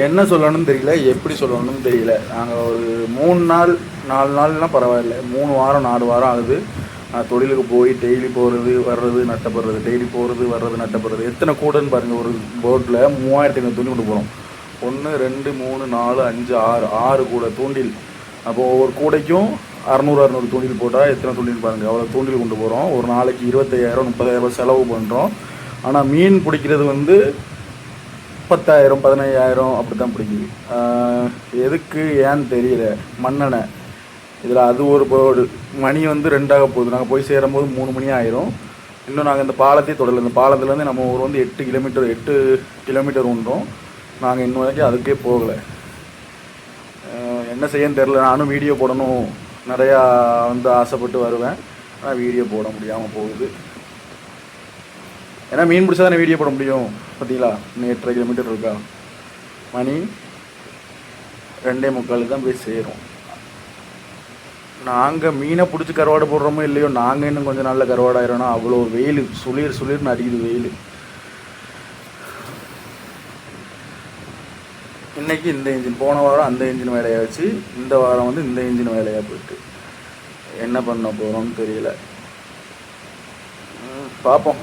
என்ன சொல்லணும்னு தெரியல, எப்படி சொல்லணும்னு தெரியல. நாங்கள் ஒரு 3 நாள் 4 நாள்லாம் பரவாயில்ல, 3 வாரம் 4 வாரம் ஆகுது. தொழிலுக்கு போய் டெய்லி போகிறது வர்றது நட்டப்படுறது, டெய்லி போகிறது வர்றது நட்டப்படுறது. எத்தனை கூடைன்னு பாருங்கள், ஒரு போட்டில் 3500 துணி கொண்டு போகிறோம். 1 2 3 4 5 6 கூடை தூண்டில். அப்போது ஒவ்வொரு கூடைக்கும் 600 தூண்டில் போட்டால் எத்தனை தூண்டில் பாருங்கள், அவ்வளோ தூண்டில் கொண்டு போகிறோம். ஒரு நாளைக்கு 25,000 30,000 செலவு பண்ணுறோம். ஆனால் மீன் பிடிக்கிறது வந்து 10,000 15,000 அப்படி தான் பிடிக்குது. எதுக்கு ஏன்னு தெரியல. மண்ணெண்ணெய் இதில் அது ஒரு போடு. மணி வந்து 2 போகுது. நாங்கள் போய் சேரும்போது 3 மணி ஆயிரும். இன்னும் நாங்கள் இந்த பாலத்தையே தொடரல. இந்த பாலத்துலேருந்து நம்ம ஊர் வந்து 8 கிலோமீட்டர் உண்டோம். நாங்கள் இன்னும் வரைக்கும் அதுக்கே போகலை. என்ன செய்யன்னு தெரில. நானும் வீடியோ போடணும் நிறையா வந்து ஆசைப்பட்டு வருவேன். ஆனால் வீடியோ போட முடியாமல் போகுது. ஏன்னா மீன் பிடிச்சா தானே வீடியோ போட முடியும். பார்த்தீங்களா, இன்னும் 8.5 கிலோமீட்டர் இருக்கா. மணி 2:45 தான் போய் சேரும். நாங்கள் மீனை பிடிச்சி கருவாடை போடுறோமோ இல்லையோ, நாங்கள் இன்னும் கொஞ்சம் நாளில் கருவாடாயிரோன்னா அவ்வளோ வெயில் சுளிர்னு அடிக்குது வெயில். இன்றைக்கி இந்த இன்ஜின், போன வாரம் அந்த இன்ஜின் வேலையாச்சு, இந்த வாரம் வந்து இந்த இன்ஜின் வேலையாக போயிட்டு என்ன பண்ண போகிறோம்னு தெரியல. பார்ப்போம்.